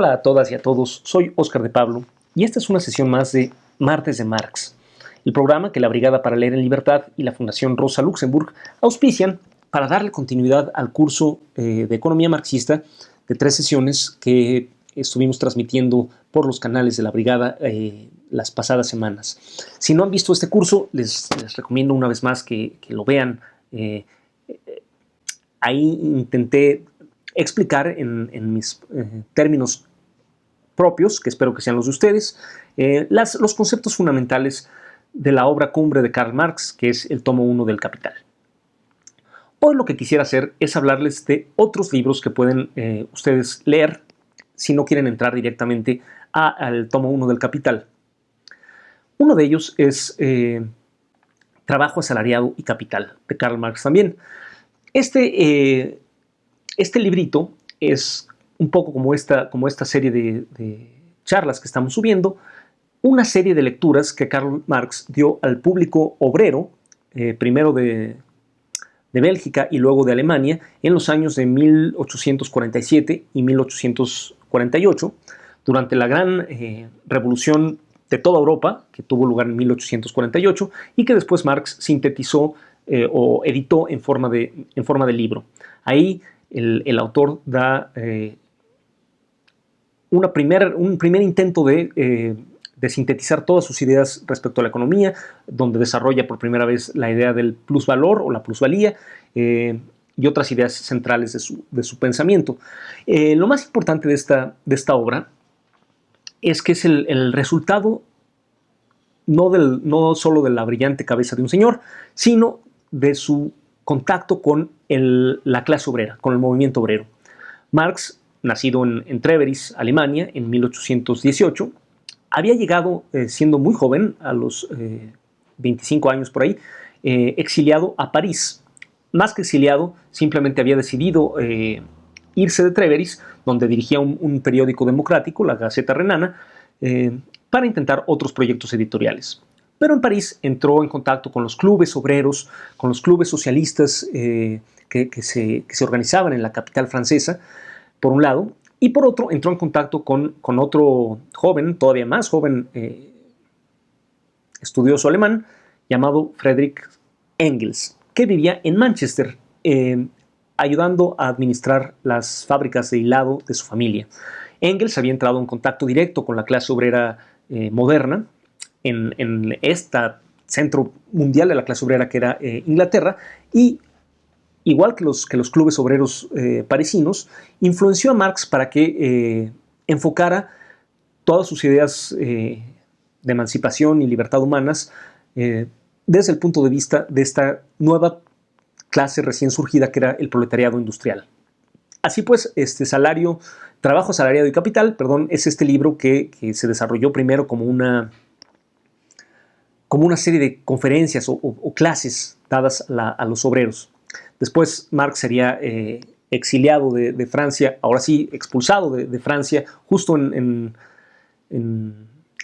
Hola a todas y a todos, soy Óscar de Pablo y esta es una sesión más de Martes de Marx, el programa que la Brigada para Leer en Libertad y la Fundación Rosa Luxemburg auspician para darle continuidad al curso de Economía Marxista de 3 sesiones que estuvimos transmitiendo por los canales de la Brigada las pasadas semanas. Si no han visto este curso, les recomiendo una vez más que lo vean. Ahí intenté explicar en mis términos propios, que espero que sean los de ustedes, los conceptos fundamentales de la obra cumbre de Karl Marx, que es el tomo 1 del Capital. Hoy lo que quisiera hacer es hablarles de otros libros que pueden ustedes leer si no quieren entrar directamente al tomo 1 del Capital. Uno de ellos es Trabajo asalariado y Capital, de Karl Marx también. Este librito es un poco como esta serie de charlas que estamos subiendo, una serie de lecturas que Karl Marx dio al público obrero, primero de Bélgica y luego de Alemania, en los años de 1847 y 1848, durante la gran revolución de toda Europa, que tuvo lugar en 1848 y que después Marx sintetizó o editó en forma de libro. Ahí el autor da un primer intento de sintetizar todas sus ideas respecto a la economía, donde desarrolla por primera vez la idea del plusvalor o la plusvalía y otras ideas centrales de su pensamiento. Lo más importante de esta obra es que es el resultado no solo de la brillante cabeza de un señor, sino de su contacto con la clase obrera, con el movimiento obrero. Marx, nacido en Treveris, Alemania, en 1818, había llegado siendo muy joven, a los 25 años por ahí, exiliado a París. Más que exiliado, simplemente había decidido irse de Treveris, donde dirigía un periódico democrático, la Gaceta Renana, para intentar otros proyectos editoriales. Pero en París entró en contacto con los clubes obreros, con los clubes socialistas que se organizaban en la capital francesa, por un lado, y por otro entró en contacto con otro joven, todavía más joven, estudioso alemán, llamado Friedrich Engels, que vivía en Manchester, ayudando a administrar las fábricas de hilado de su familia. Engels había entrado en contacto directo con la clase obrera moderna en este centro mundial de la clase obrera que era Inglaterra, y igual que los clubes obreros parisinos, influenció a Marx para que enfocara todas sus ideas de emancipación y libertad humanas desde el punto de vista de esta nueva clase recién surgida que era el proletariado industrial. Así pues, Trabajo asalariado y Capital, es este libro que se desarrolló primero como una serie de conferencias o clases dadas a los obreros. Después Marx sería exiliado de Francia, ahora sí expulsado de Francia, justo en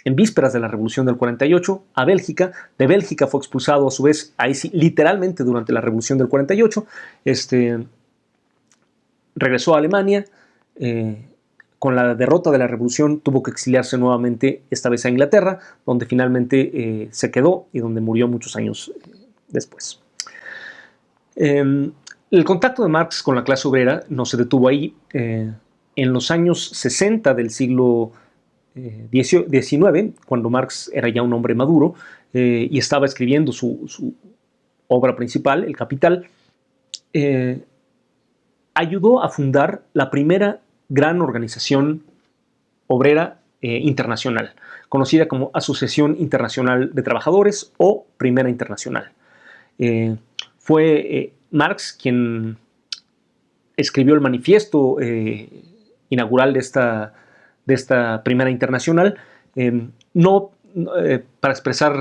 vísperas de la Revolución del 48, a Bélgica. De Bélgica fue expulsado a su vez, ahí sí, literalmente durante la Revolución del 48. Regresó a Alemania. Con la derrota de la Revolución tuvo que exiliarse nuevamente, esta vez a Inglaterra, donde finalmente se quedó y donde murió muchos años después. El contacto de Marx con la clase obrera no se detuvo ahí. En los años 60 del siglo XIX, cuando Marx era ya un hombre maduro y estaba escribiendo su obra principal, El Capital, ayudó a fundar la primera gran organización obrera internacional, conocida como Asociación Internacional de Trabajadores o Primera Internacional. Fue Marx quien escribió el manifiesto inaugural de esta Primera Internacional, no para expresar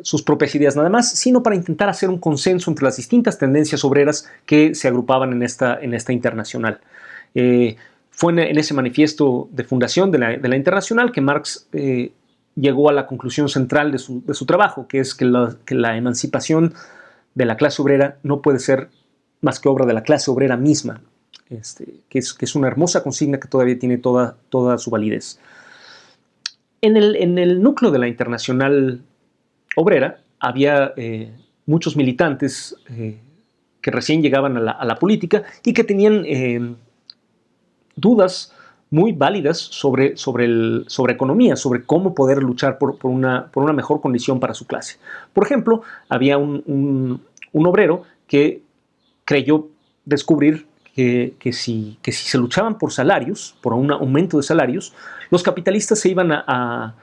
sus propias ideas nada más, sino para intentar hacer un consenso entre las distintas tendencias obreras que se agrupaban en esta internacional. Fue en ese manifiesto de fundación de la Internacional que Marx llegó a la conclusión central de su trabajo, que es que la emancipación de la clase obrera no puede ser más que obra de la clase obrera misma. que es una hermosa consigna que todavía tiene toda su validez. En el núcleo de la Internacional Obrera había muchos militantes que recién llegaban a la política y que tenían dudas muy válidas sobre economía, sobre cómo poder luchar por una mejor condición para su clase. Por ejemplo, había un obrero que creyó descubrir que si se luchaban por salarios, por un aumento de salarios, los capitalistas se iban a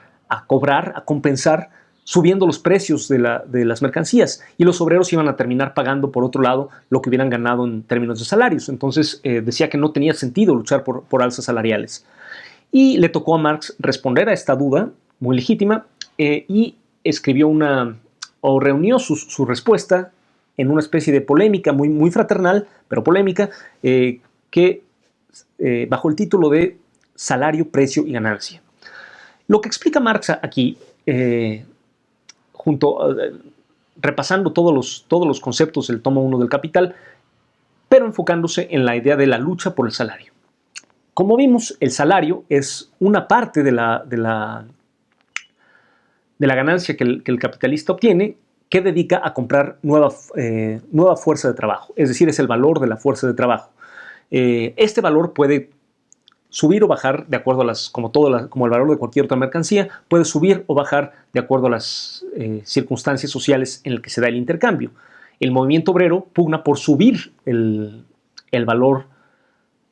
cobrar, a compensar, subiendo los precios de las mercancías, y los obreros iban a terminar pagando, por otro lado, lo que hubieran ganado en términos de salarios. Entonces decía que no tenía sentido luchar por alzas salariales. Y le tocó a Marx responder a esta duda, muy legítima, y escribió o reunió su respuesta en una especie de polémica muy fraternal, pero polémica, bajo el título de Salario, Precio y Ganancia. Lo que explica Marx aquí, repasando todos los conceptos del tomo 1 del Capital, pero enfocándose en la idea de la lucha por el salario. Como vimos, el salario es una parte de la ganancia que el capitalista obtiene, que dedica a comprar nueva fuerza de trabajo, es decir, es el valor de la fuerza de trabajo. Este valor puede subir o bajar de acuerdo a como el valor de cualquier otra mercancía, puede subir o bajar de acuerdo a las circunstancias sociales en las que se da el intercambio. El movimiento obrero pugna por subir el valor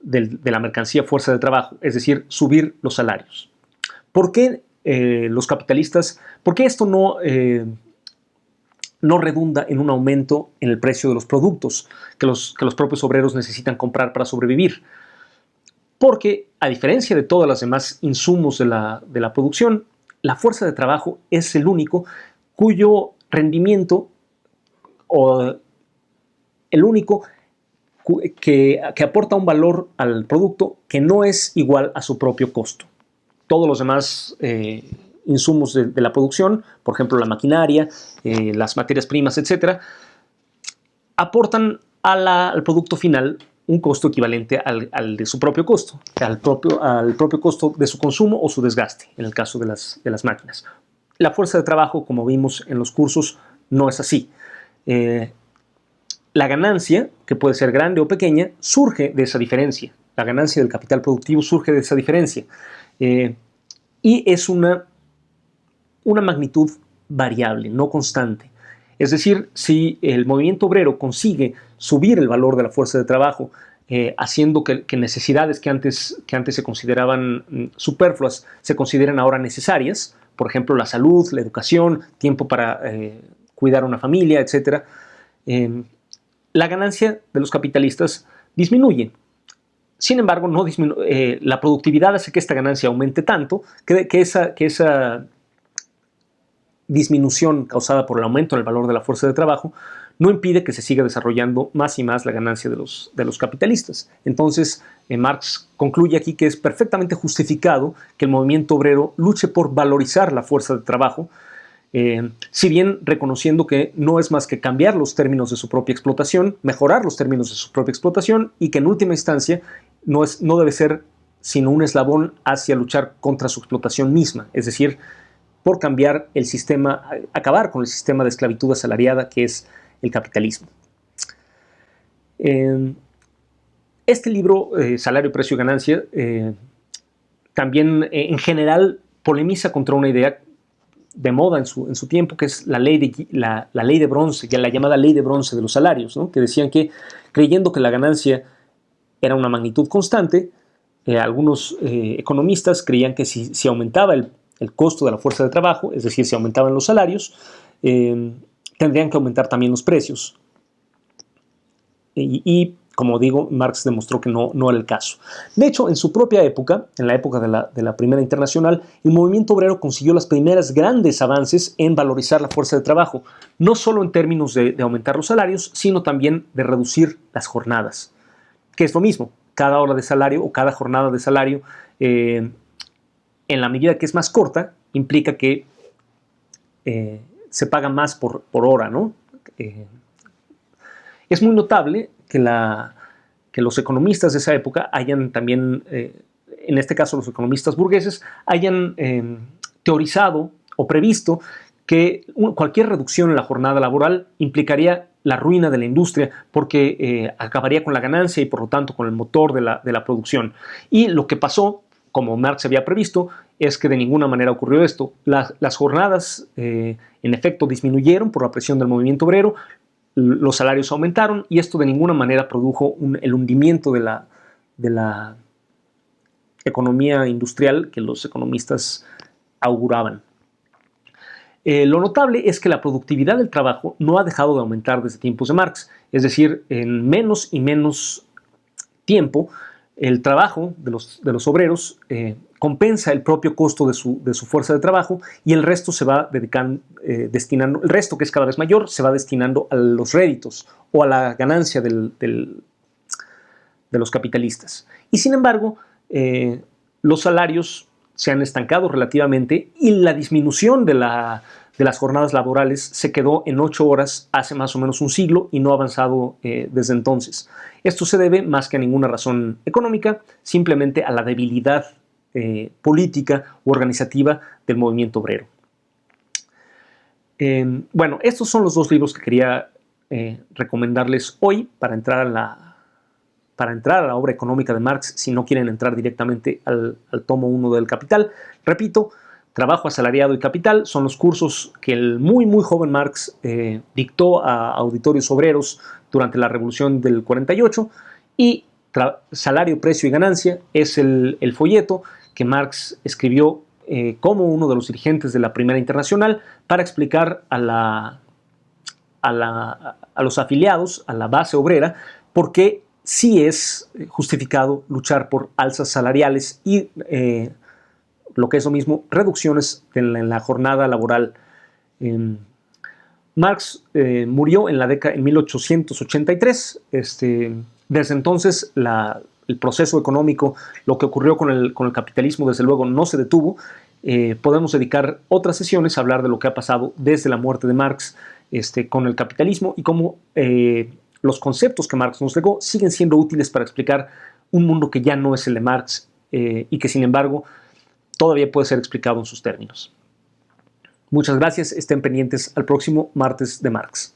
de la mercancía fuerza de trabajo, es decir, subir los salarios. ¿Por qué los capitalistas, por qué esto no redunda en un aumento en el precio de los productos que los propios obreros necesitan comprar para sobrevivir? Porque, a diferencia de todos los demás insumos de la producción, la fuerza de trabajo es el único cuyo rendimiento, o el único que aporta un valor al producto que no es igual a su propio costo. Todos los demás insumos de la producción, por ejemplo la maquinaria, las materias primas, etc., aportan al producto final un costo equivalente al de su propio costo, al propio costo de su consumo o su desgaste, en el caso de las máquinas. La fuerza de trabajo, como vimos en los cursos, no es así. La ganancia, que puede ser grande o pequeña, surge de esa diferencia. La ganancia del capital productivo surge de esa diferencia. Y es una magnitud variable, no constante. Es decir, si el movimiento obrero consigue subir el valor de la fuerza de trabajo, haciendo que necesidades que antes se consideraban superfluas se consideren ahora necesarias, por ejemplo, la salud, la educación, tiempo para cuidar a una familia, etc., la ganancia de los capitalistas disminuye. Sin embargo, la productividad hace que esta ganancia aumente tanto que esa disminución causada por el aumento en el valor de la fuerza de trabajo no impide que se siga desarrollando más y más la ganancia de los capitalistas. Entonces, Marx concluye aquí que es perfectamente justificado que el movimiento obrero luche por valorizar la fuerza de trabajo, si bien reconociendo que no es más que cambiar los términos de su propia explotación, mejorar los términos de su propia explotación, y que en última instancia no debe ser sino un eslabón hacia luchar contra su explotación misma, es decir, por cambiar el sistema, acabar con el sistema de esclavitud asalariada que es el capitalismo. Este libro, Salario, Precio y Ganancia, también en general polemiza contra una idea de moda en su tiempo, que es la ley de bronce, ya la llamada ley de bronce de los salarios, ¿no? Que decían que, creyendo que la ganancia era una magnitud constante, algunos economistas creían que si aumentaba el costo de la fuerza de trabajo, es decir, si aumentaban los salarios, tendrían que aumentar también los precios. Y como digo, Marx demostró que no era el caso. De hecho, en su propia época, en la época de la Primera Internacional, el movimiento obrero consiguió los primeros grandes avances en valorizar la fuerza de trabajo, no solo en términos de aumentar los salarios, sino también de reducir las jornadas, que es lo mismo. Cada hora de salario o cada jornada de salario, en la medida que es más corta, implica que se paga más por hora, ¿no? Es muy notable que que los economistas de esa época hayan también, en este caso los economistas burgueses, hayan teorizado o previsto que cualquier reducción en la jornada laboral implicaría la ruina de la industria porque acabaría con la ganancia y por lo tanto con el motor de la producción. Y lo que pasó, como Marx había previsto, es que de ninguna manera ocurrió esto. Las jornadas en efecto disminuyeron por la presión del movimiento obrero, los salarios aumentaron y esto de ninguna manera produjo el hundimiento de la economía industrial que los economistas auguraban. Lo notable es que la productividad del trabajo no ha dejado de aumentar desde tiempos de Marx, es decir, en menos y menos tiempo el trabajo de los obreros compensa el propio costo de su fuerza de trabajo y el resto se va destinando, el resto que es cada vez mayor, se va destinando a los réditos o a la ganancia de los capitalistas. Y sin embargo, los salarios se han estancado relativamente y la disminución de las jornadas laborales se quedó en 8 horas hace más o menos un siglo y no ha avanzado desde entonces. Esto se debe más que a ninguna razón económica, simplemente a la debilidad política u organizativa del movimiento obrero. Bueno, estos son los dos libros que quería recomendarles hoy para entrar a la obra económica de Marx, si no quieren entrar directamente al tomo 1 del Capital. Repito, Trabajo asalariado y Capital son los cursos que el muy joven Marx dictó a auditorios obreros durante la Revolución del 48 y Salario, Precio y Ganancia es el folleto que Marx escribió como uno de los dirigentes de la Primera Internacional para explicar a los afiliados, a la base obrera, por qué sí es justificado luchar por alzas salariales y lo que es lo mismo, reducciones en la jornada laboral. Marx murió en 1883. Desde entonces el proceso económico, lo que ocurrió con el capitalismo, desde luego no se detuvo. Podemos dedicar otras sesiones a hablar de lo que ha pasado desde la muerte de Marx con el capitalismo y cómo los conceptos que Marx nos legó siguen siendo útiles para explicar un mundo que ya no es el de Marx y que sin embargo todavía puede ser explicado en sus términos. Muchas gracias, estén pendientes al próximo martes de Marx.